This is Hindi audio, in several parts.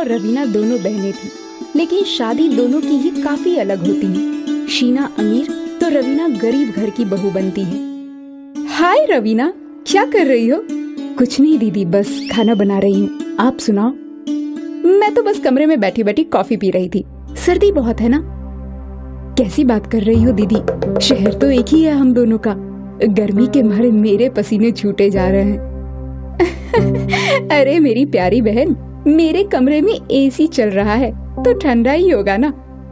और रवीना दोनों बहनें थीं, लेकिन शादी दोनों की ही काफी अलग होती है। शीना अमीर तो रवीना गरीब घर की बहू बनती है। हाय रवीना, क्या कर रही हो? कुछ नहीं दीदी, बस खाना बना रही हूँ। आप सुनाओ? मैं तो बस कमरे में बैठी बैठी कॉफी पी रही थी। सर्दी बहुत है ना। कैसी बात कर रही हो दीदी, शहर तो एक ही है हम दोनों का। गर्मी के मारे मेरे पसीने छूटे जा रहे हैं। अरे मेरी प्यारी बहन, मेरे कमरे में एसी चल रहा है तो ठंडा ही होगा ना।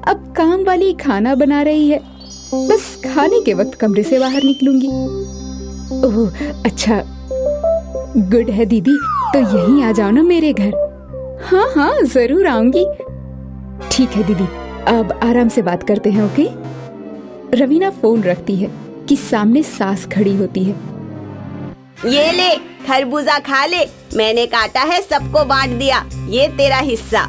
अब काम वाली खाना बना रही है, बस खाने के वक्त कमरे से बाहर निकलूंगी। ओह अच्छा, गुड है दीदी, तो यहीं आ जाओ ना मेरे घर। हाँ हाँ जरूर आऊंगी। ठीक है दीदी, अब आराम से बात करते हैं, ओके? रवीना फोन रखती है कि सामने सास खड़ी होती है। ये ले खरबूजा खा ले, मैंने काटा है, सबको बांट दिया, ये तेरा हिस्सा।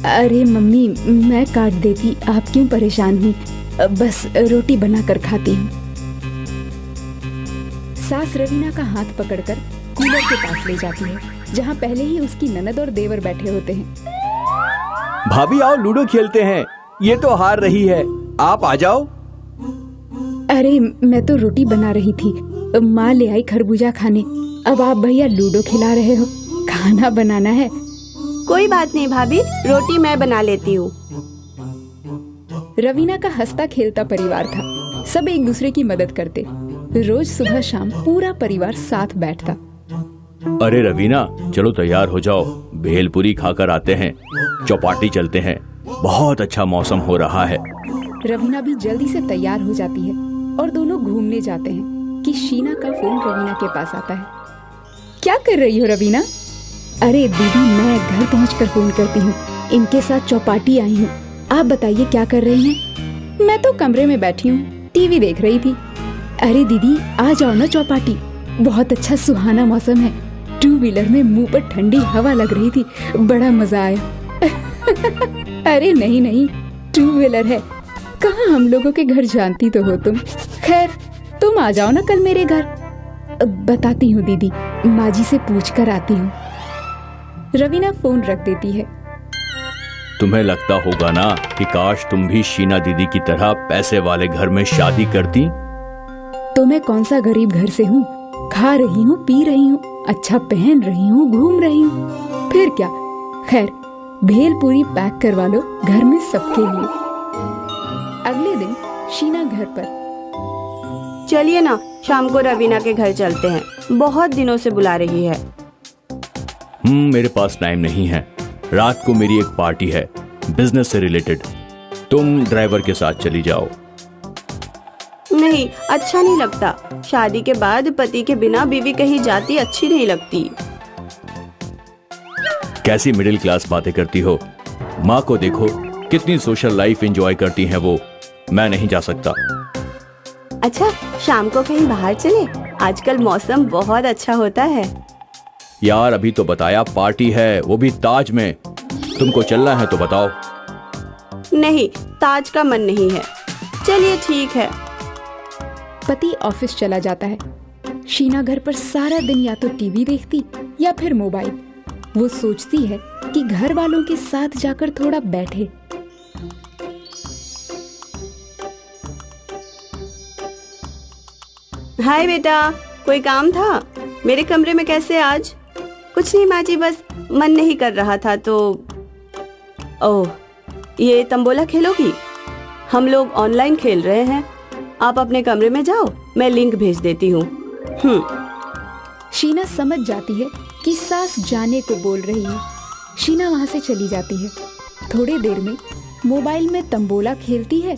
अरे मम्मी, मैं काट देती, आप क्यों परेशान हुई? बस रोटी बनाकर खाती हूँ। सास रवीना का हाथ पकड़कर कूलर के पास ले जाती है, जहाँ पहले ही उसकी ननद और देवर बैठे होते हैं। भाभी आओ, लूडो खेलते हैं। ये तो हार रही है, आप आ जाओ। अरे मैं तो रोटी बना रही थी, माँ ले आई खरबूजा खाने। अब आप भैया लूडो खिला रहे हो, खाना बनाना है। कोई बात नहीं भाभी, रोटी मैं बना लेती हूँ। रवीना का हंसता खेलता परिवार था, सब एक दूसरे की मदद करते। रोज सुबह शाम पूरा परिवार साथ बैठता। अरे रवीना, चलो तैयार हो जाओ, भेलपुरी खाकर आते हैं, चौपाटी चलते हैं, बहुत अच्छा मौसम हो रहा है। रवीना भी जल्दी से तैयार हो जाती है और दोनों घूमने जाते हैं कि शीना का फोन रवीना के पास आता है। क्या कर रही हो रवीना? अरे दीदी, मैं घर पहुंचकर फोन करती हूँ, इनके साथ चौपाटी आई हूँ। आप बताइए क्या कर रही हैं? मैं तो कमरे में बैठी हूँ, टीवी देख रही थी। अरे दीदी आ जाओ ना चौपाटी, बहुत अच्छा सुहाना मौसम है। टू व्हीलर में मुंह पर ठंडी हवा लग रही थी, बड़ा मजा आया। अरे नहीं नहीं, टू व्हीलर है, कहाँ हम लोगों के घर जानती तो हो तुम। खैर तुम आ जाओ ना कल मेरे घर। बताती हूँ दीदी, माँ जी से पूछ कर आती हूँ। रवीना फोन रख देती है। तुम्हें लगता होगा ना कि काश तुम भी शीना दीदी की तरह पैसे वाले घर में शादी करती। तो मैं कौन सा गरीब घर से हूँ? खा रही हूँ, पी रही हूँ, अच्छा पहन रही हूँ, घूम रही हूँ, फिर क्या। खैर भेलपुरी पैक करवा लो घर में सबके लिए। अगले दिन शीना घर पर। चलिए ना, शाम को रवीना के घर चलते हैं, बहुत दिनों से बुला रही है। मेरे पास टाइम नहीं है, रात को मेरी एक पार्टी है बिजनेस से रिलेटेड। तुम ड्राइवर के साथ चली जाओ। नहीं, अच्छा नहीं लगता, शादी के बाद पति के बिना बीवी कहीं जाती अच्छी नहीं लगती। कैसी मिडिल क्लास बातें करती हो? माँ को देखो, कितनी सोशल लाइफ एंजॉय करती हैं वो, मैं नहीं जा सकता। अच्छा, शाम को कहीं बाहर चले, आजकल मौसम बहुत अच्छा होता है। यार अभी तो बताया पार्टी है, वो भी ताज में। तुमको चलना है तो बताओ। नहीं, ताज का मन नहीं है। चलिए ठीक है। पति ऑफिस चला जाता है। शीना घर पर सारा दिन या तो टीवी देखती या फिर मोबाइल। वो सोचती है कि घर वालों के साथ जाकर थोड़ा बैठे। हाय बेटा, कोई काम था? मेरे कमरे में कैसे आज? कुछ नहीं माँ जी, बस मन नहीं कर रहा था तो। ओह, ये तंबोला खेलोगी? हम लोग ऑनलाइन खेल रहे हैं, आप अपने कमरे में जाओ, मैं लिंक भेज देती हूँ। शीना समझ जाती है कि सास जाने को बोल रही है। शीना वहाँ से चली जाती है। थोड़ी देर में मोबाइल में तंबोला खेलती है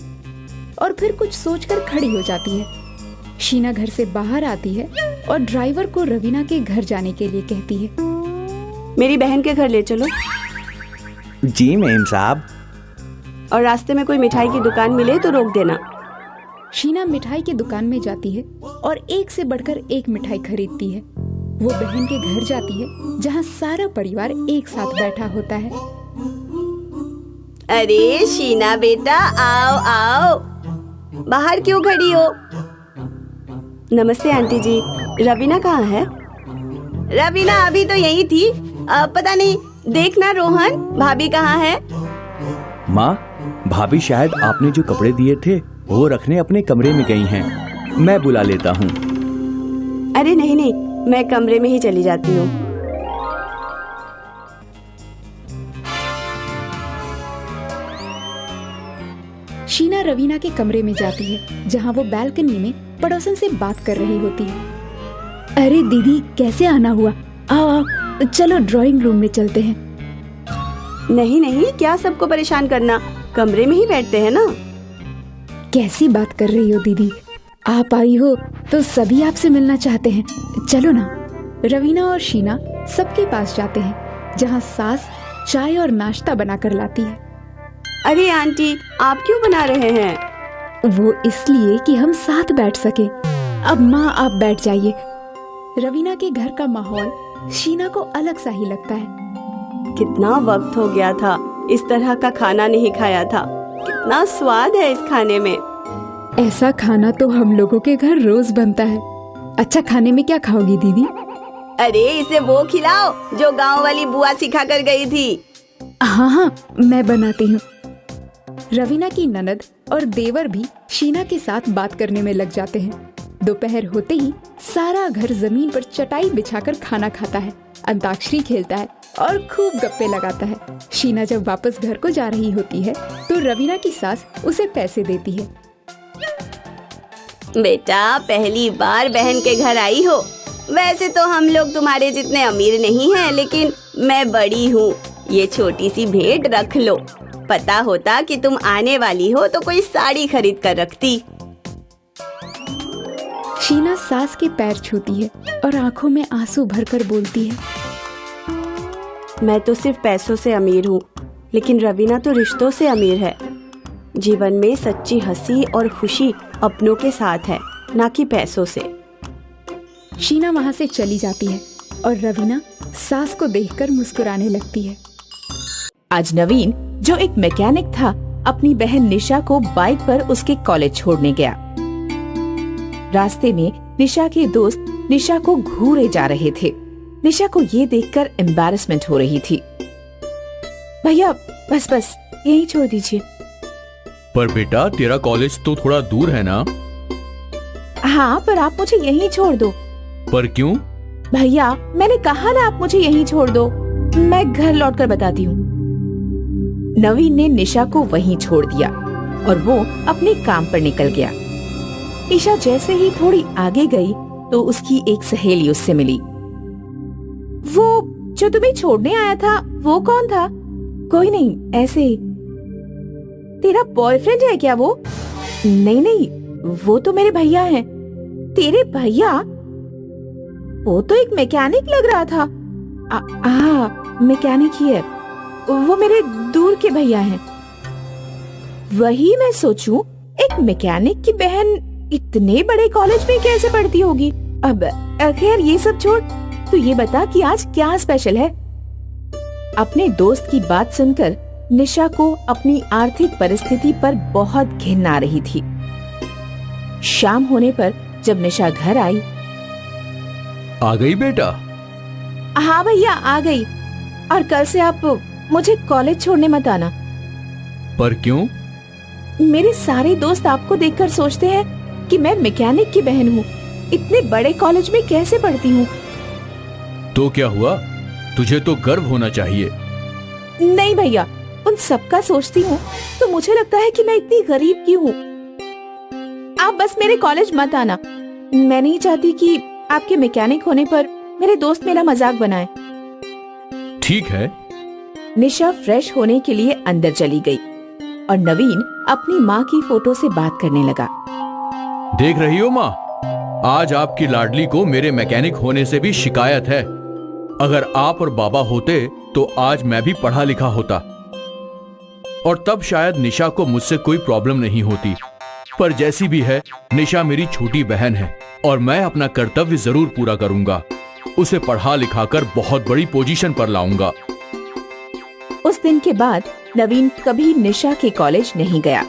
और फिर कुछ सोचकर खड़ी हो जाती है। शीना घर से बाहर आती है और ड्राइवर को रवीना के घर जाने के लिए कहती है। मेरी बहन के घर ले चलो। जी मेम साहब। और रास्ते में कोई मिठाई की दुकान मिले तो रोक देना। शीना मिठाई की दुकान में जाती है और एक से बढ़कर एक मिठाई खरीदती है। वो बहन के घर जाती है जहाँ सारा परिवार एक साथ बैठा होता है। अरे शीना बेटा, आओ आओ, बाहर क्यों खड़ी हो? नमस्ते आंटी जी, रवीना कहाँ है? रवीना अभी तो यही थी, पता नहीं देखना रोहन, भाभी कहाँ है? माँ, भाभी शायद आपने जो कपड़े दिए थे वो रखने अपने कमरे में गई हैं। मैं बुला लेता हूँ। अरे नहीं नहीं, मैं कमरे में ही चली जाती हूँ। शीना रवीना के कमरे में जाती है जहाँ वो बालकनी में पड़ोसन से बात कर रही होती है। अरे दीदी, कैसे आना हुआ? आओ चलो ड्राइंग रूम में चलते हैं। नहीं नहीं, क्या सबको परेशान करना, कमरे में ही बैठते हैं ना। कैसी बात कर रही हो दीदी? आप आई हो तो सभी आपसे मिलना चाहते हैं। चलो ना। रवीना और शीना सबके पास जाते हैं जहाँ सास चाय और नाश्ता बनाकर लाती है। अरे आंटी, आप क्यों बना रहे हैं? वो इसलिए कि हम साथ बैठ सके। अब माँ आप बैठ जाइए। रवीना के घर का माहौल शीना को अलग सा ही लगता है। कितना वक्त हो गया था इस तरह का खाना नहीं खाया था। कितना स्वाद है इस खाने में। ऐसा खाना तो हम लोगों के घर रोज बनता है। अच्छा, खाने में क्या खाओगी दीदी? अरे इसे वो खिलाओ जो गांव वाली बुआ सिखा कर गई थी। हाँ हाँ, मैं बनाती हूँ। रवीना की ननद और देवर भी शीना के साथ बात करने में लग जाते हैं। दोपहर होते ही सारा घर जमीन पर चटाई बिछाकर खाना खाता है, अंताक्षरी खेलता है और खूब गप्पे लगाता है। शीना जब वापस घर को जा रही होती है तो रवीना की सास उसे पैसे देती है। बेटा, पहली बार बहन के घर आई हो। वैसे तो हम लोग तुम्हारे जितने अमीर नहीं हैं, लेकिन मैं बड़ी हूँ। ये छोटी सी भेंट रख लो। पता होता कि तुम आने वाली हो तो कोई साड़ी खरीद कर रखती। शीना सास के पैर छूती है और आंखों में आंसू भरकर बोलती है, मैं तो सिर्फ पैसों से अमीर हूँ, लेकिन रवीना तो रिश्तों से अमीर है। जीवन में सच्ची हंसी और खुशी अपनों के साथ है, ना कि पैसों से। शीना वहाँ से चली जाती है और रवीना सास को देखकर मुस्कुराने लगती है। आज नवीन, जो एक मैकेनिक था, अपनी बहन निशा को बाइक पर उसके कॉलेज छोड़ने गया। रास्ते में निशा के दोस्त निशा को घूरे जा रहे थे। निशा को ये देखकर एम्बैरेसमेंट हो रही थी। भैया बस बस यहीं छोड़ दीजिए। पर बेटा, तेरा कॉलेज तो थोड़ा दूर है ना? हाँ, पर आप मुझे यहीं छोड़ दो। पर क्यों? भैया, मैंने कहा ना आप मुझे यहीं छोड़ दो। मैं घर लौटकर बताती हूँ। नवीन ने निशा को वहीं छोड़ दिया और वो अपने काम पर निकल गया। निशा जैसे ही थोड़ी आगे गई तो उसकी एक सहेली उससे मिली। वो जो तुम्हें छोड़ने आया था, वो कौन था? कोई नहीं, ऐसे ही। तेरा बॉयफ्रेंड है क्या वो? नहीं नहीं, वो तो मेरे भैया हैं। तेरे भैया? वो तो एक मैकेनिक लग रहा था। मैकेनिक ही है। वो मेरे दूर के भैया हैं। वही मैं सोचूं, एक मैकेनिक की बहन इतने बड़े कॉलेज में कैसे पढ़ती होगी। अब खैर ये सब छोड़, तू ये बता कि आज क्या स्पेशल है? अपने दोस्त की बात सुनकर निशा को अपनी आर्थिक परिस्थिति पर बहुत घिन आ रही थी। शाम होने पर जब निशा घर आई। आ गई बेटा? हाँ भैया, आ गई। और कल से आप मुझे कॉलेज छोड़ने मत आना। पर क्यों? मेरे सारे दोस्त आपको देखकर सोचते हैं कि मैं मैकेनिक की बहन हूँ। इतने बड़े कॉलेज में कैसे पढ़ती हूँ। तो क्या हुआ? तुझे तो गर्व होना चाहिए। नहीं भैया, उन सबका सोचती हूँ तो मुझे लगता है कि मैं इतनी गरीब क्यों हूँ। आप बस मेरे कॉलेज मत आना। मैं नहीं चाहती कि आपके मैकेनिक होने पर मेरे दोस्त मेरा मजाक बनाए। ठीक है। निशा फ्रेश होने के लिए अंदर चली गई और नवीन अपनी माँ की फोटो से बात करने लगा। देख रही हो माँ, आज आपकी लाडली को मेरे मैकेनिक होने से भी शिकायत है। अगर आप और बाबा होते तो आज मैं भी पढ़ा लिखा होता और तब शायद निशा को मुझसे कोई प्रॉब्लम नहीं होती। पर जैसी भी है, निशा मेरी छोटी बहन है और मैं अपना कर्तव्य जरूर पूरा करूंगा। उसे पढ़ा लिखा कर बहुत बड़ी पोजीशन पर लाऊंगा। उस दिन के बाद नवीन कभी निशा के कॉलेज नहीं गया।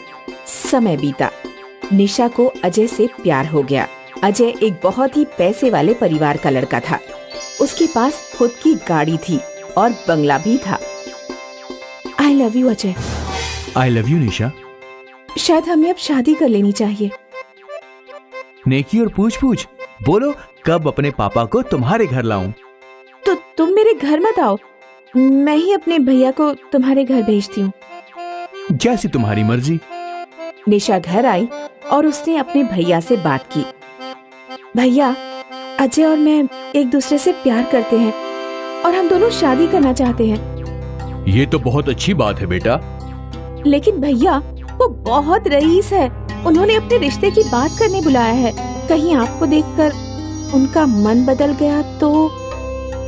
समय बीता। निशा को अजय से प्यार हो गया। अजय एक बहुत ही पैसे वाले परिवार का लड़का था। उसके पास खुद की गाड़ी थी और बंगला भी था। I love you Ajay. I love you Nisha. शायद हमें अब शादी कर लेनी चाहिए। नेकी और पूछ पूछ, बोलो कब अपने पापा को तुम्हारे घर लाऊं? तो तुम मेरे घर मत आओ, मैं ही अपने भैया को तुम्हारे घर भेजती हूँ। जैसी तुम्हारी मर्जी। निशा घर आई और उसने अपने भैया से बात की। भैया, अजय और मैं एक दूसरे से प्यार करते हैं और हम दोनों शादी करना चाहते हैं। ये तो बहुत अच्छी बात है बेटा। लेकिन भैया, वो बहुत रईस है, उन्होंने अपने रिश्ते की बात करने बुलाया है। कहीं आपको देखकर उनका मन बदल गया तो?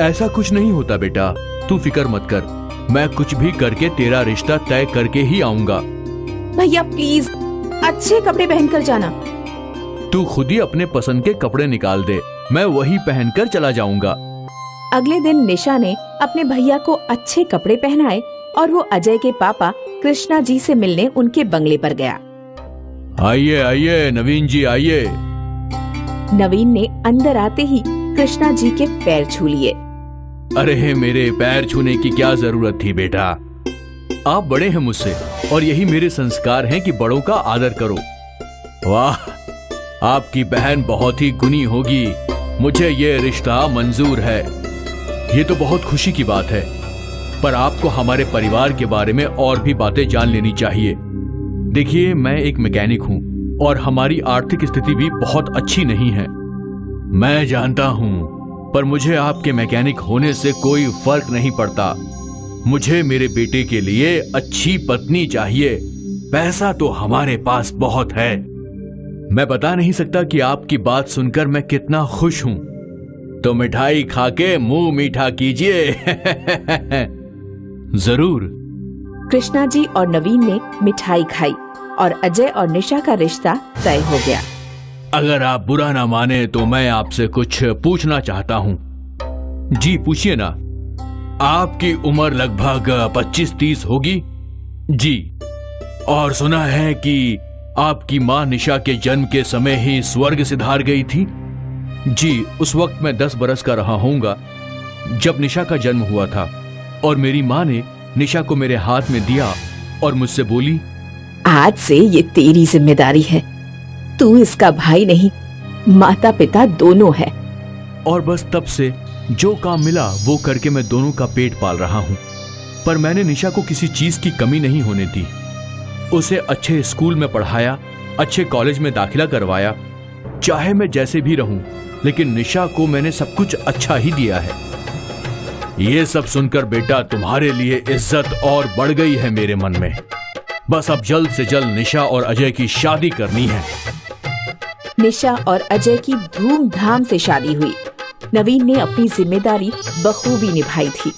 ऐसा कुछ नहीं होता बेटा, तू फिक्र मत कर। मैं कुछ भी करके तेरा रिश्ता तय करके ही आऊंगा। भैया प्लीज अच्छे कपड़े पहनकर जाना। तू खुद ही अपने पसंद के कपड़े निकाल दे, मैं वही पहनकर चला जाऊंगा। अगले दिन निशा ने अपने भैया को अच्छे कपड़े पहनाए और वो अजय के पापा कृष्णा जी से मिलने उनके बंगले पर गया। आइए आइए नवीन जी आइए। नवीन ने अंदर आते ही कृष्णा जी के पैर छू लिए। अरे मेरे पैर छूने की क्या जरूरत थी बेटा, आप बड़े हैं मुझसे और यही मेरे संस्कार हैं कि बड़ों का आदर करो। वाह, आपकी बहन बहुत ही गुणी होगी, मुझे ये रिश्ता मंजूर है। ये तो बहुत खुशी की बात है, पर आपको हमारे परिवार के बारे में और भी बातें जान लेनी चाहिए। देखिए, मैं एक मैकेनिक हूँ और हमारी आर्थिक स्थिति भी बहुत अच्छी नहीं है। मैं जानता हूँ, पर मुझे आपके मैकेनिक होने से कोई फर्क नहीं पड़ता। मुझे मेरे बेटे के लिए अच्छी पत्नी चाहिए। पैसा तो हमारे पास बहुत है। मैं बता नहीं सकता कि आपकी बात सुनकर मैं कितना खुश हूं। तो मिठाई खा के मुंह मीठा कीजिए। जरूर। कृष्णा जी और नवीन ने मिठाई खाई और अजय और निशा का रिश्ता तय हो गया। अगर आप बुरा ना माने तो मैं आपसे कुछ पूछना चाहता हूँ। जी पूछिए ना। आपकी उम्र लगभग 25-30 होगी? जी। और सुना है कि आपकी माँ निशा के जन्म के समय ही स्वर्ग सिधार गई थी? जी, उस वक्त मैं 10 बरस का रहा होऊंगा जब निशा का जन्म हुआ था और मेरी माँ ने निशा को मेरे हाथ में दिया और मुझसे बोली, आज से ये तेरी जिम्मेदारी है, तू इसका भाई नहीं, माता पिता दोनों है। और बस तब से जो काम मिला वो करके मैं दोनों का पेट पाल रहा हूँ। पर मैंने निशा को किसी चीज की कमी नहीं होने दी। उसे अच्छे स्कूल में पढ़ाया, अच्छे कॉलेज में दाखिला करवाया। चाहे मैं जैसे भी रहूं, लेकिन निशा को मैंने सब कुछ अच्छा ही दिया है। ये सब सुनकर बेटा तुम्हारे लिए इज्जत और बढ़ गई है मेरे मन में। बस अब जल्द से जल्द निशा और अजय की शादी करनी है। निशा और अजय की धूमधाम से शादी हुई। नवीन ने अपनी जिम्मेदारी बखूबी निभाई थी।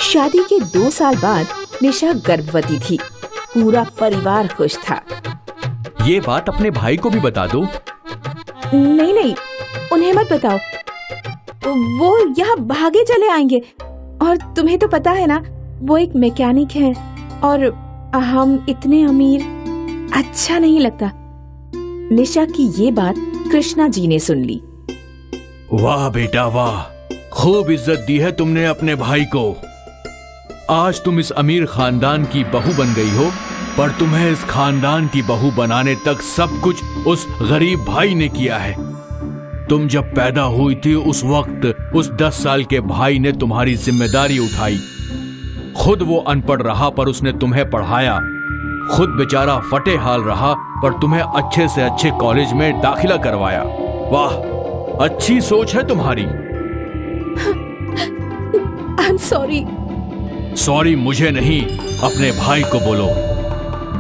शादी के 2 साल बाद निशा गर्भवती थी। पूरा परिवार खुश था। ये बात अपने भाई को भी बता दो। नहीं नहीं, उन्हें मत बताओ, वो यहाँ भागे चले आएंगे। और तुम्हें तो पता है ना, वो एक मैकेनिक है और हम इतने अमीर, अच्छा नहीं लगता। निशा की ये बात कृष्णा जी ने सुन ली। वाह बेटा वाह, खूब इज्जत दी है तुमने अपने भाई को। आज तुम इस अमीर खानदान की बहू बन गई हो, पर तुम्हें इस खानदान की बहू बनाने तक सब कुछ उस गरीब भाई ने किया है। तुम जब पैदा हुई थी उस वक्त उस 10 साल के भाई ने तुम्हारी जिम्मेदारी उठाई। खुद वो अनपढ़ रहा पर उसने तुम्हें पढ़ाया। खुद बेचारा फटे हाल रहा पर तुम्हें अच्छे से अच्छे कॉलेज में दाखिला करवाया। वाह, अच्छी सोच है तुम्हारी। I am sorry. सॉरी मुझे नहीं, अपने भाई को बोलो।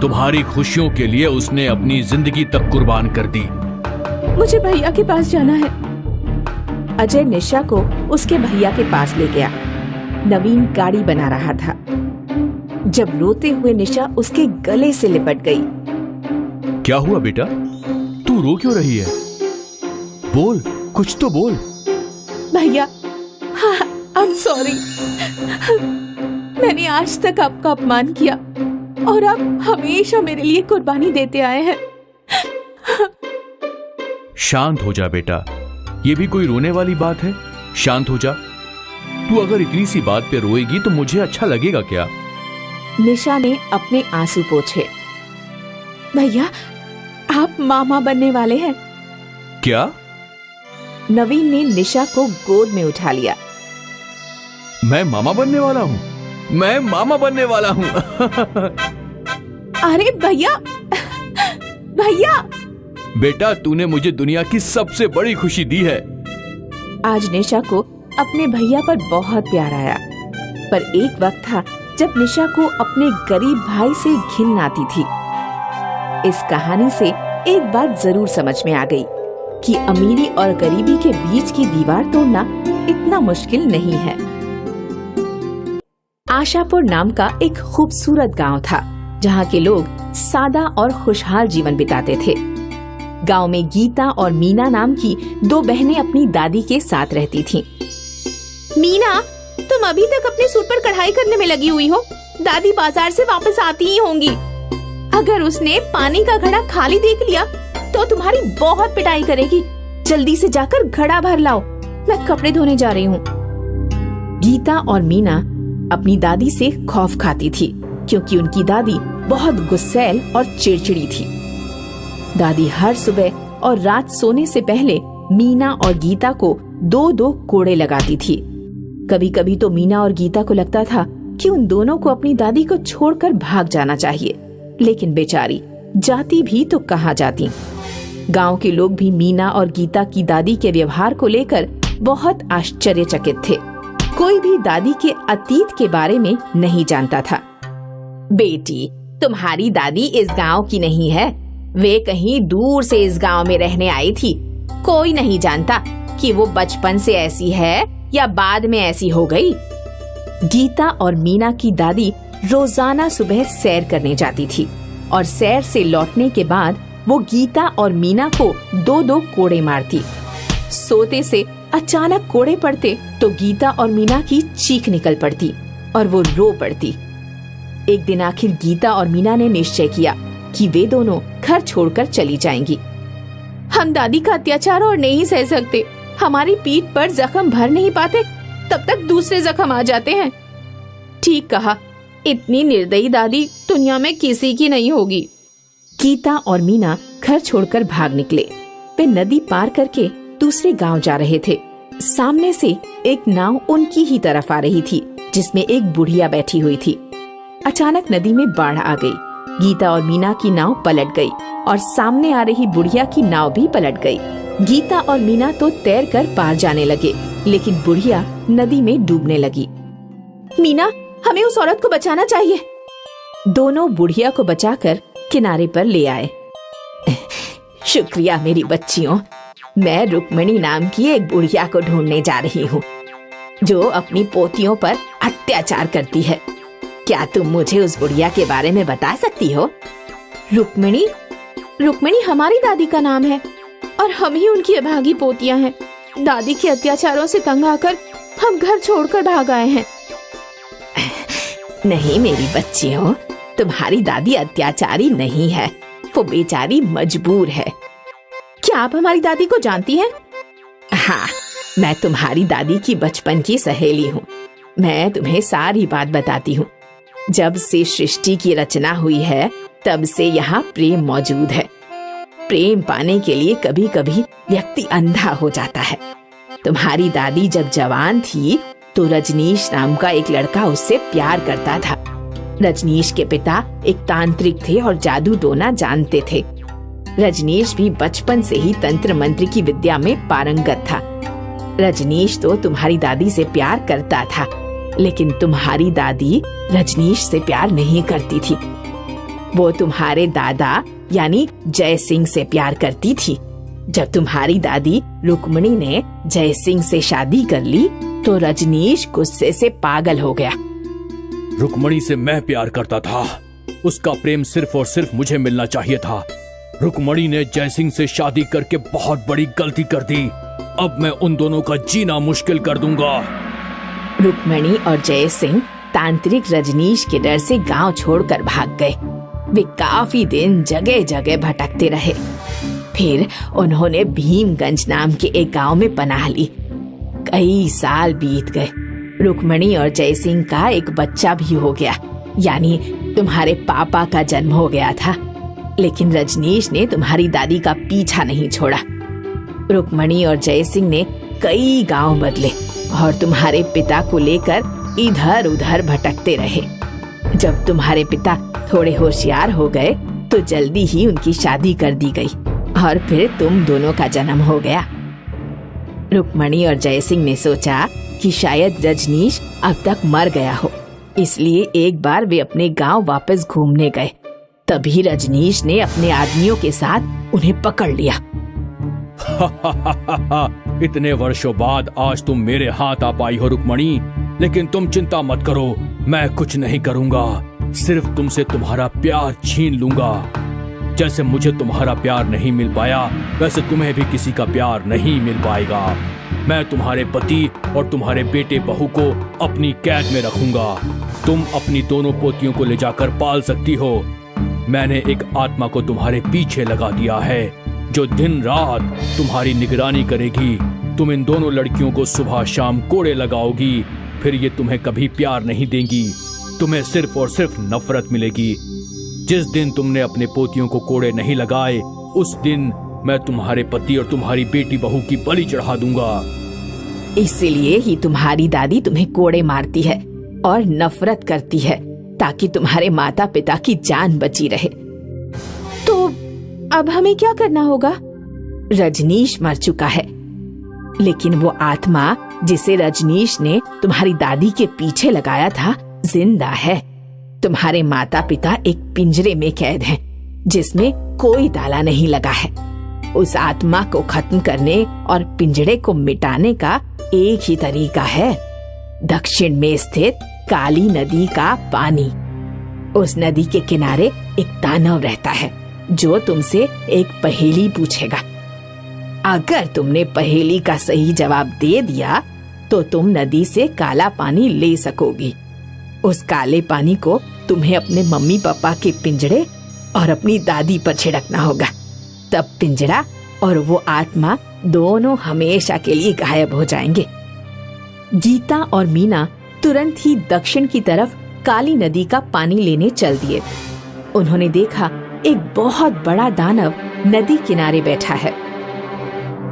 तुम्हारी खुशियों के लिए उसने अपनी जिंदगी तक कुर्बान कर दी। मुझे भैया के पास जाना है। अजय निशा को उसके भैया के पास ले गया। नवीन गाड़ी बना रहा था जब रोते हुए निशा उसके गले से लिपट गई। क्या हुआ बेटा, तू रो क्यों रही है? बोल, कुछ तो बोल। भैया, आई एम सॉरी। मैंने आज तक आपका अपमान किया और आप हमेशा मेरे लिए कुर्बानी देते आए हैं। शांत हो जा बेटा, ये भी कोई रोने वाली बात है? शांत हो जा। तू अगर इतनी सी बात पे रोएगी तो मुझे अच्छा लगेगा क्या? निशा ने अपने आंसू पोंछे। भैया, आप मामा बनने वाले हैं। क्या? नवीन ने निशा को गोद में उठा लिया। मैं मामा बनने वाला हूँ? मैं मामा बनने वाला हूँ। अरे भैया, भैया! बेटा, तूने मुझे दुनिया की सबसे बड़ी खुशी दी है। आज निशा को अपने भैया पर बहुत प्यार आया, पर एक वक्त था जब निशा को अपने गरीब भाई से घिन आती थी। इस कहानी से एक बात जरूर समझ में आ गई कि अमीरी और गरीबी के बीच की दीवार तोड़ना इतना मुश्किल नहीं है। आशापुर नाम का एक खूबसूरत गांव था, जहां के लोग सादा और खुशहाल जीवन बिताते थे। गांव में गीता और मीना नाम की दो बहनें अपनी दादी के साथ रहती थीं। मीना, तुम अभी तक अपने सूट पर कढ़ाई करने में लगी हुई हो। दादी बाजार से वापस आती ही होंगी। अगर उसने पानी का घड़ा खाली देख लिया तो तुम्हारी बहुत पिटाई करेगी। जल्दी से जाकर घड़ा भर लाओ, मैं कपड़े धोने जा रही हूँ। गीता और मीना अपनी दादी से खौफ खाती थी, क्योंकि उनकी दादी बहुत गुस्सैल और चिड़चिड़ी थी। दादी हर सुबह और रात सोने से पहले मीना और गीता को दो दो कोड़े लगाती थी। कभी कभी तो मीना और गीता को लगता था कि उन दोनों को अपनी दादी को छोड़कर भाग जाना चाहिए, लेकिन बेचारी जाती भी तो कहाँ जाती। गांव के लोग भी मीना और गीता की दादी के व्यवहार को लेकर बहुत आश्चर्यचकित थे। कोई भी दादी के अतीत के बारे में नहीं जानता था। बेटी, तुम्हारी दादी इस गांव की नहीं है, वे कहीं दूर से इस गांव में रहने आई थी। कोई नहीं जानता कि वो बचपन से ऐसी है या बाद में ऐसी हो गई। गीता और मीना की दादी रोजाना सुबह सैर करने जाती थी और सैर से लौटने के बाद वो गीता और मीना को दो दो कोड़े मारती। सोते से अचानक कोड़े पड़ते तो गीता और मीना की चीख निकल पड़ती और वो रो पड़ती। एक दिन आखिर गीता और मीना ने निश्चय किया कि वे दोनों घर छोड़कर चली जाएंगी। हम दादी का अत्याचार और नहीं सह सकते। हमारी पीठ पर जख्म भर नहीं पाते तब तक दूसरे जख्म आ जाते हैं। ठीक कहा, इतनी निर्दयी दादी दुनिया में किसी की नहीं होगी। गीता और मीना घर छोड़कर भाग निकले। वे नदी पार करके दूसरे गांव जा रहे थे। सामने से एक नाव उनकी ही तरफ आ रही थी, जिसमें एक बुढ़िया बैठी हुई थी। अचानक नदी में बाढ़ आ गई। गीता और मीना की नाव पलट गई और सामने आ रही बुढ़िया की नाव भी पलट गई। गीता और मीना तो तैरकर पार जाने लगे, लेकिन बुढ़िया नदी में डूबने लगी। मीना, हमें उस औरत को बचाना चाहिए। दोनों बुढ़िया को बचाकर किनारे पर ले आए। शुक्रिया मेरी बच्चियों, मैं रुक्मणी नाम की एक बुढ़िया को ढूंढने जा रही हूँ, जो अपनी पोतियों पर अत्याचार करती है। क्या तुम मुझे उस बुढ़िया के बारे में बता सकती हो? रुक्मणी? रुक्मणी हमारी दादी का नाम है और हम ही उनकी अभागी पोतियां हैं। दादी के अत्याचारों से तंग आकर हम घर छोड़कर भाग आए हैं। नहीं मेरी बच्चियों, तुम्हारी दादी अत्याचारी नहीं है, वो बेचारी मजबूर है। क्या आप हमारी दादी को जानती हैं? हाँ, मैं तुम्हारी दादी की बचपन की सहेली हूँ। मैं तुम्हें सारी बात बताती हूँ। जब से सृष्टि की रचना हुई है तब से यहाँ प्रेम मौजूद है। प्रेम पाने के लिए कभी कभी व्यक्ति अंधा हो जाता है। तुम्हारी दादी जब जवान थी तो रजनीश नाम का एक लड़का उससे प्यार करता था। रजनीश के पिता एक तांत्रिक थे और जादू टोना जानते थे। रजनीश भी बचपन से ही तंत्र मंत्र की विद्या में पारंगत था। रजनीश तो तुम्हारी दादी से प्यार करता था, लेकिन तुम्हारी दादी रजनीश से प्यार नहीं करती थी। वो तुम्हारे दादा यानी जय सिंह से प्यार करती थी। जब तुम्हारी दादी रुक्मणी ने जय सिंह से शादी कर ली तो रजनीश गुस्से से पागल हो गया। रुक्मणी से मैं प्यार करता था, उसका प्रेम सिर्फ और सिर्फ मुझे मिलना चाहिए था। रुक्मणी ने जय सिंह से शादी करके बहुत बड़ी गलती कर दी। अब मैं उन दोनों का जीना मुश्किल कर दूंगा। रुक्मणी और जय सिंह तांत्रिक रजनीश के डर से गांव छोड़कर भाग गए। वे काफी दिन जगह जगह भटकते रहे। फिर उन्होंने भीमगंज नाम के एक गांव में पनाह ली। कई साल बीत गए। रुक्मणी और जयसिंह का एक बच्चा भी हो गया, यानी तुम्हारे पापा का जन्म हो गया था। लेकिन रजनीश ने तुम्हारी दादी का पीछा नहीं छोड़ा। रुक्मणी और जयसिंह ने कई गांव बदले और तुम्हारे पिता को लेकर इधर उधर भटकते रहे। जब तुम्हारे पिता थोड़े होशियार हो गए तो जल्दी ही उनकी शादी कर दी गई और फिर तुम दोनों का जन्म हो गया। रुक्मणी और जयसिंह ने सोचा कि शायद रजनीश अब तक मर गया हो, इसलिए एक बार वे अपने गांव वापस घूमने गए। तभी रजनीश ने अपने आदमियों के साथ उन्हें पकड़ लिया। इतने वर्षों बाद आज तुम मेरे हाथ आ पाई हो रुक्मणी, लेकिन तुम चिंता मत करो, मैं कुछ नहीं करूंगा, सिर्फ तुमसे तुम्हारा प्यार छीन लूंगा। जैसे मुझे तुम्हारा प्यार नहीं मिल पाया, वैसे तुम्हें भी किसी का प्यार नहीं मिल पाएगा। मैं तुम्हारे पति और तुम्हारे बेटे बहू को अपनी कैद में रखूंगा। तुम अपनी दोनों पोतियों को ले जाकर पाल सकती हो। मैंने एक आत्मा को तुम्हारे पीछे लगा दिया है, जो दिन रात तुम्हारी निगरानी करेगी। तुम इन दोनों लड़कियों को सुबह शाम कोड़े लगाओगी, फिर ये तुम्हें कभी प्यार नहीं देंगी, तुम्हें सिर्फ और सिर्फ नफरत मिलेगी। जिस दिन तुमने अपने पोतियों को कोड़े नहीं लगाए, उस दिन मैं तुम्हारे पति और तुम्हारी बेटी बहू की बलि चढ़ा दूंगा। इसीलिए ही तुम्हारी दादी तुम्हें कोड़े मारती है और नफरत करती है, ताकि तुम्हारे माता पिता की जान बची रहे। तो अब हमें क्या करना होगा? रजनीश मर चुका है, लेकिन वो आत्मा जिसे रजनीश ने तुम्हारी दादी के पीछे लगाया था जिंदा है। तुम्हारे माता पिता एक पिंजरे में कैद हैं, जिसमें कोई ताला नहीं लगा है। उस आत्मा को खत्म करने और पिंजरे को मिटाने का एक ही तरीका है, दक्षिण में स्थित काली नदी का पानी। उस नदी के किनारे एक दानव रहता है, जो तुमसे एक पहेली पूछेगा। अगर तुमने पहेली का सही जवाब दे दिया तो तुम नदी से काला पानी ले सकोगी। उस काले पानी को तुम्हें अपने मम्मी पापा के पिंजरे और अपनी दादी पर छिड़कना होगा। तब पिंजरा और वो आत्मा दोनों हमेशा के लिए गायब हो जाएंगे। गीता और मीना तुरंत ही दक्षिण की तरफ काली नदी का पानी लेने चल दिए। उन्होंने देखा एक बहुत बड़ा दानव नदी किनारे बैठा है।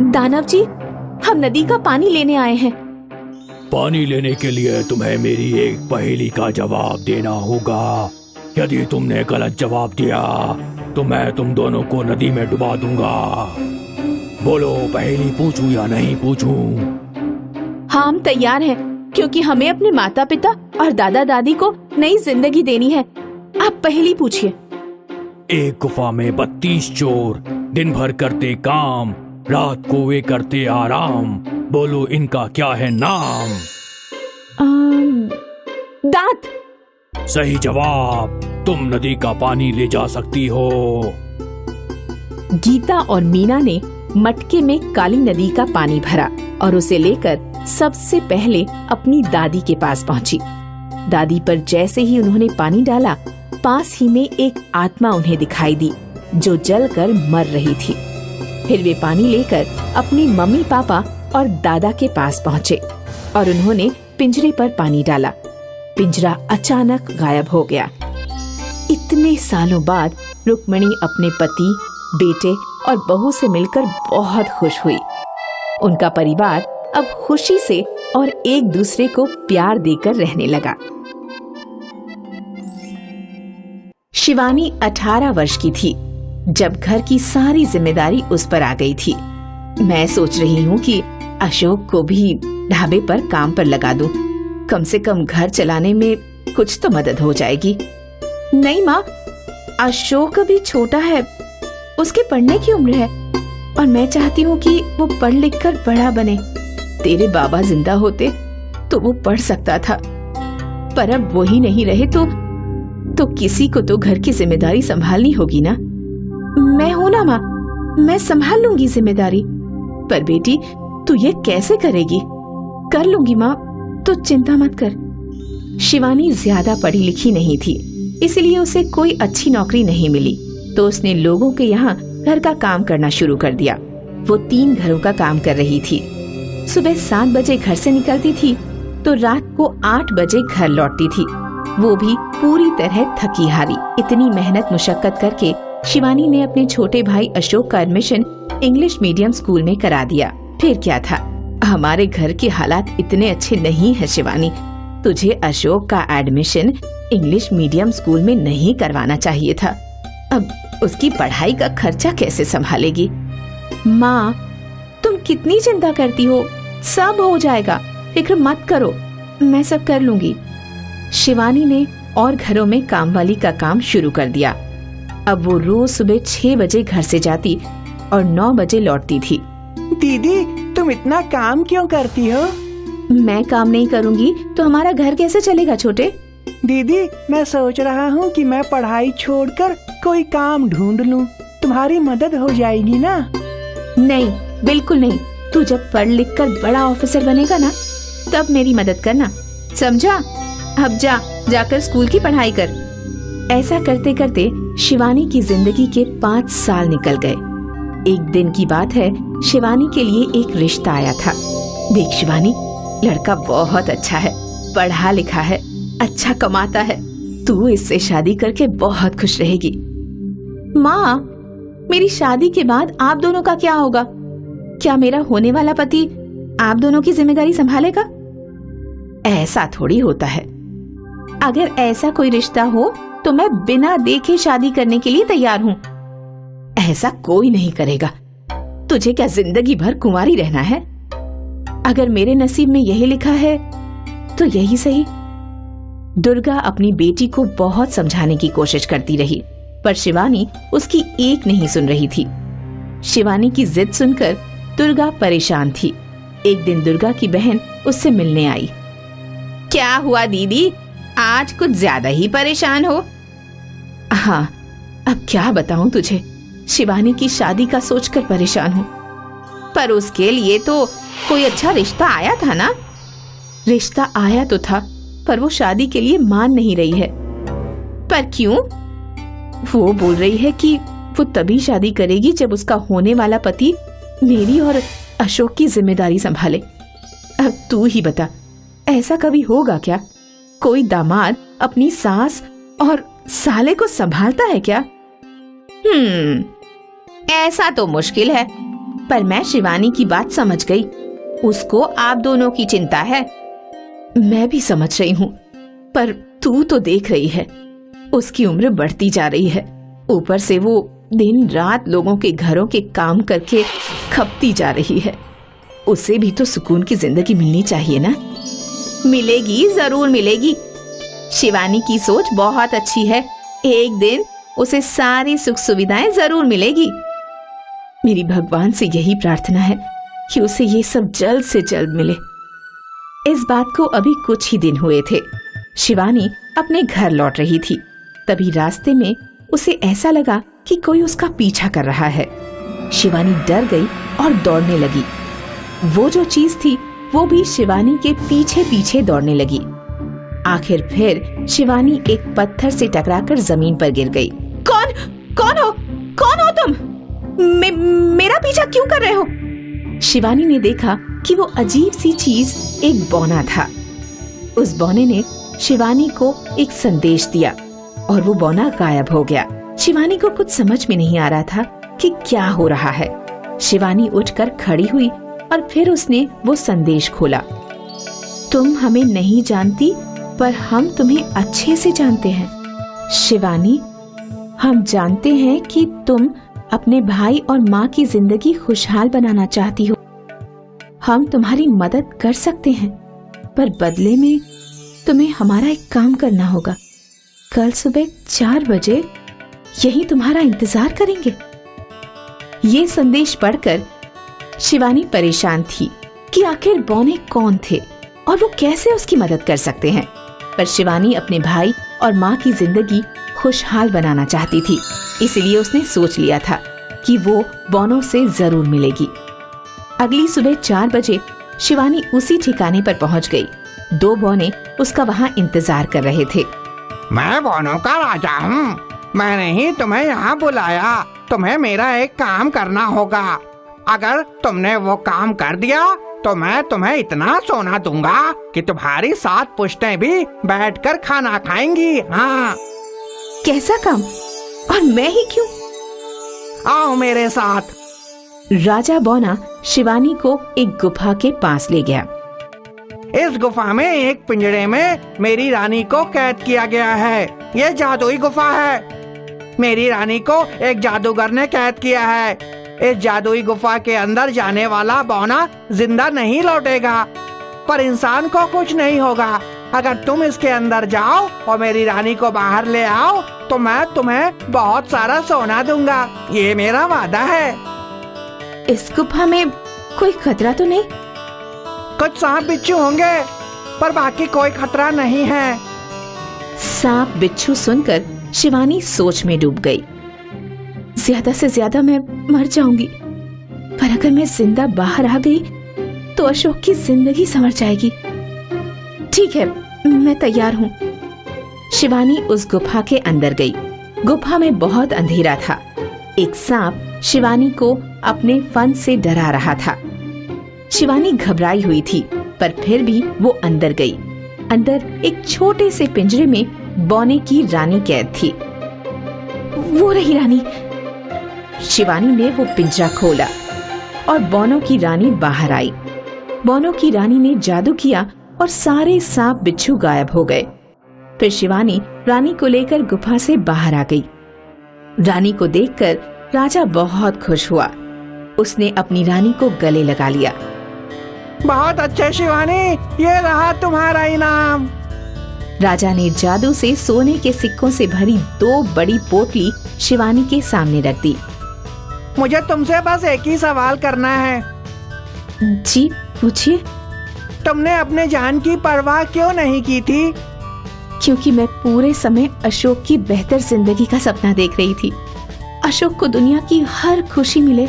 दानव जी, हम नदी का पानी लेने आए हैं। पानी लेने के लिए तुम्हें मेरी एक पहेली का जवाब देना होगा। यदि तुमने गलत जवाब दिया तो मैं तुम दोनों को नदी में डुबा दूंगा। बोलो, पहेली पूछूं या नहीं पूछूं? हाँ, हम तैयार हैं, क्योंकि हमें अपने माता पिता और दादा दादी को नई जिंदगी देनी है। आप पहेली पूछिए। एक गुफा में 32 चोर, दिन भर करते काम, रात को वे करते आराम। बोलो, इनका क्या है नाम? दांत। सही जवाब। तुम नदी का पानी ले जा सकती हो। गीता और मीना ने मटके में काली नदी का पानी भरा और उसे लेकर सबसे पहले अपनी दादी के पास पहुंची। दादी पर जैसे ही उन्होंने पानी डाला, पास ही में एक आत्मा उन्हें दिखाई दी, जो जलकर मर रही थी। फिर वे पानी लेकर अपनी मम्मी पापा और दादा के पास पहुंचे और उन्होंने पिंजरे पर पानी डाला। पिंजरा अचानक गायब हो गया। इतने सालों बाद रुक्मणी अपने पति, बेटे और बहू से मिलकर बहुत खुश हुई। उनका परिवार अब खुशी से और एक दूसरे को प्यार देकर रहने लगा। शिवानी 18 वर्ष की थी जब घर की सारी जिम्मेदारी उस पर आ गई थी। मैं सोच रही हूँ कि अशोक को भी ढाबे पर काम पर लगा दूं। कम से कम घर चलाने में कुछ तो मदद हो जाएगी। नहीं माँ, अशोक अभी छोटा है, उसके पढ़ने की उम्र है और मैं चाहती हूँ कि वो पढ़ लिख कर बड़ा बने। तेरे बाबा जिंदा होते तो वो पढ़ सकता था, पर अब वो ही नहीं रहे तो किसी को तो घर की जिम्मेदारी संभालनी होगी ना। मैं हूं ना माँ, मैं संभाल लूंगी जिम्मेदारी। पर बेटी, तू ये कैसे करेगी? कर लूंगी माँ, तो चिंता मत कर। शिवानी ज्यादा पढ़ी लिखी नहीं थी, इसलिए उसे कोई अच्छी नौकरी नहीं मिली, तो उसने लोगों के यहाँ घर का काम करना शुरू कर दिया। वो 3 घरों का काम कर रही थी। सुबह 7 बजे घर से निकलती थी तो रात को 8 बजे घर लौटती थी, वो भी पूरी तरह थकी हारी। इतनी मेहनत मुशक्कत करके शिवानी ने अपने छोटे भाई अशोक का एडमिशन इंग्लिश मीडियम स्कूल में करा दिया। फिर क्या था, हमारे घर के हालात इतने अच्छे नहीं है शिवानी, तुझे अशोक का एडमिशन इंग्लिश मीडियम स्कूल में नहीं करवाना चाहिए था। अब उसकी पढ़ाई का खर्चा कैसे संभालेगी? माँ, तुम कितनी चिंता करती हो, सब हो जाएगा, फिक्र मत करो, मैं सब कर लूंगी। शिवानी ने और घरों में कामवाली का काम शुरू कर दिया। अब वो रोज सुबह 6 बजे घर से जाती और 9 बजे लौटती थी। दीदी, तुम इतना काम क्यों करती हो? मैं काम नहीं करूंगी तो हमारा घर कैसे चलेगा छोटे? दीदी, मैं सोच रहा हूँ कि मैं पढ़ाई छोड़कर कोई काम ढूंढ लूँ, तुम्हारी मदद हो जाएगी ना? नहीं, बिल्कुल नहीं। तू जब पढ़ लिख कर बड़ा ऑफिसर बनेगा ना, तब मेरी मदद करना, समझा? अब जाकर स्कूल की पढ़ाई कर। ऐसा करते करते शिवानी की जिंदगी के 5 साल निकल गए। एक दिन की बात है, शिवानी के लिए एक रिश्ता आया था। देख शिवानी, लड़का बहुत अच्छा है, पढ़ा लिखा है, अच्छा कमाता है, तू इससे शादी करके बहुत खुश रहेगी। माँ, मेरी शादी के बाद आप दोनों का क्या होगा? क्या मेरा होने वाला पति आप दोनों की जिम्मेदारी संभालेगा? ऐसा थोड़ी होता है। अगर ऐसा कोई रिश्ता हो तो मैं बिना देखे शादी करने के लिए तैयार हूँ। ऐसा कोई नहीं करेगा। तुझे क्या जिंदगी भर कुंवारी रहना है? अगर मेरे नसीब में यही लिखा है तो यही सही। दुर्गा अपनी बेटी को बहुत समझाने की कोशिश करती रही, पर शिवानी उसकी एक नहीं सुन रही थी। शिवानी की जिद सुनकर दुर्गा परेशान थी। एक दिन दुर्गा की बहन उससे मिलने आई। क्या हुआ दीदी, आज कुछ ज्यादा ही परेशान हो? हाँ, अब क्या बताऊं तुझे, शिवानी की शादी का सोचकर परेशान हूँ। पर उसके लिए तो कोई अच्छा रिश्ता आया था ना? रिश्ता आया तो था, पर वो शादी के लिए मान नहीं रही है। पर क्यों? वो बोल रही है कि वो तभी शादी करेगी जब उसका होने वाला पति मेरी और अशोक की जिम्मेदारी संभाले। अब तू ही बता, ऐसा कभी होगा क्या? कोई दामाद अपनी सास और साले को संभालता है क्या? ऐसा तो मुश्किल है, पर मैं शिवानी की बात समझ गई। उसको आप दोनों की चिंता है। मैं भी समझ रही हूँ, पर तू तो देख रही है, उसकी उम्र बढ़ती जा रही है। ऊपर से वो दिन रात लोगों के घरों के काम करके खपती जा रही है। उसे भी तो सुकून की जिंदगी मिलनी चाहिए ना? मिलेगी, जरूर मिलेगी। शिवानी की सोच बहुत अच्छी है, एक दिन उसे सारी सुख सुविधाएं जरूर मिलेगी। मेरी भगवान से यही प्रार्थना है कि उसे ये सब जल्द से जल्द मिले। इस बात को अभी कुछ ही दिन हुए थे। शिवानी अपने घर लौट रही थी, तभी रास्ते में उसे ऐसा लगा कि कोई उसका पीछा कर रहा है। शिवानी डर गई और दौड़ने लगी। वो जो चीज थी वो भी शिवानी के पीछे पीछे दौड़ने लगी। आखिर फिर शिवानी एक पत्थर से टकराकर जमीन पर गिर गई। कौन हो तुम? मेरा पीछा क्यों कर रहे हो? शिवानी ने देखा कि वो अजीब सी चीज एक बौना था। उस बौने ने शिवानी को एक संदेश दिया और वो बौना गायब हो गया। शिवानी को कुछ समझ में नहीं आ रहा था कि क्या हो रहा है। शिवानी उठकर खड़ी हुई और फिर उसने वो संदेश खोला। तुम हमें नहीं जानती, पर हम तुम्हें अच्छे से जानते हैं। शिवानी, हम जानते हैं कि तुम अपने भाई और माँ की जिंदगी खुशहाल बनाना चाहती हो। हम तुम्हारी मदद कर सकते हैं, पर बदले में तुम्हें हमारा एक काम करना होगा। कल सुबह 4 बजे यही तुम्हारा इंतजार करेंगे। ये संदेश पढ़कर शिवानी परेशान थी कि आखिर बौने कौन थे और वो कैसे उसकी मदद कर सकते हैं। पर शिवानी अपने भाई और माँ की जिंदगी खुशहाल बनाना चाहती थी, इसलिए उसने सोच लिया था कि वो बौनों से जरूर मिलेगी। अगली सुबह 4 बजे शिवानी उसी ठिकाने पर पहुंच गई। 2 बौने उसका वहां इंतजार कर रहे थे। मैं बौनों का राजा हूँ, मैंने ही तुम्हें यहाँ बुलाया। तुम्हें मेरा एक काम करना होगा। अगर तुमने वो काम कर दिया तो मैं तुम्हें इतना सोना दूंगा कि तुम्हारी 7 पुश्तें भी बैठकर खाना खाएंगी। हाँ, कैसा काम? और मैं ही क्यों? आओ मेरे साथ। राजा बौना शिवानी को एक गुफा के पास ले गया। इस गुफा में एक पिंजरे में मेरी रानी को कैद किया गया है। ये जादुई गुफा है। मेरी रानी को एक जादूगर ने कैद किया है। इस जादुई गुफा के अंदर जाने वाला बौना जिंदा नहीं लौटेगा, पर इंसान को कुछ नहीं होगा। अगर तुम इसके अंदर जाओ और मेरी रानी को बाहर ले आओ तो मैं तुम्हें बहुत सारा सोना दूंगा। ये मेरा वादा है। इस गुफा में कोई खतरा तो नहीं? कुछ सांप बिच्छू होंगे, पर बाकी कोई खतरा नहीं है। सांप बिच्छू सुनकर शिवानी सोच में डूब गई। ज्यादा से ज्यादा मैं मर जाऊंगी, पर अगर मैं जिंदा बाहर आ गई तो अशोक की जिंदगी संवर जाएगी। ठीक है, मैं तैयार हूँ। शिवानी उस गुफा के अंदर गई। गुफा में बहुत अंधेरा था। एक सांप शिवानी को अपने फन से डरा रहा था। शिवानी घबराई हुई थी, पर फिर भी वो अंदर गई। अंदर एक छोटे से पिंजरे में बौने की रानी कैद थी। वो रही रानी। शिवानी ने वो पिंजरा खोला और बौनों की रानी बाहर आई। बौनों की रानी ने जादू किया और सारे सांप बिच्छू गायब हो गए। फिर शिवानी रानी को लेकर गुफा से बाहर आ गई। रानी को देखकर राजा बहुत खुश हुआ। उसने अपनी रानी को गले लगा लिया। बहुत अच्छे शिवानी, ये रहा तुम्हारा इनाम। राजा ने जादू से सोने के सिक्कों से भरी 2 बड़ी पोटली शिवानी के सामने रख दी। मुझे तुमसे बस एक ही सवाल करना है। जी पूछिए। तुमने अपने जान की परवाह क्यों नहीं की थी? क्योंकि मैं पूरे समय अशोक की बेहतर जिंदगी का सपना देख रही थी। अशोक को दुनिया की हर खुशी मिले,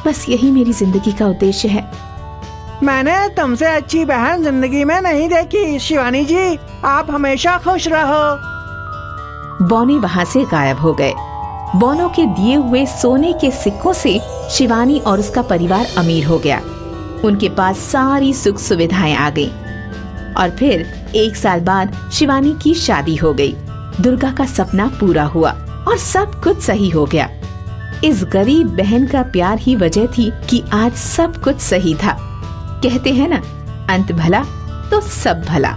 बस यही मेरी जिंदगी का उद्देश्य है। मैंने तुमसे अच्छी बहन जिंदगी में नहीं देखी। शिवानी जी, आप हमेशा खुश रहो। बौने वहाँ से गायब हो गए। बौनों के दिए हुए सोने के सिक्कों से शिवानी और उसका परिवार अमीर हो गया। उनके पास सारी सुख सुविधाएं आ गईं। और फिर 1 साल बाद शिवानी की शादी हो गई। दुर्गा का सपना पूरा हुआ और सब कुछ सही हो गया। इस गरीब बहन का प्यार ही वजह थी कि आज सब कुछ सही था। कहते हैं ना, अंत भला तो सब भला।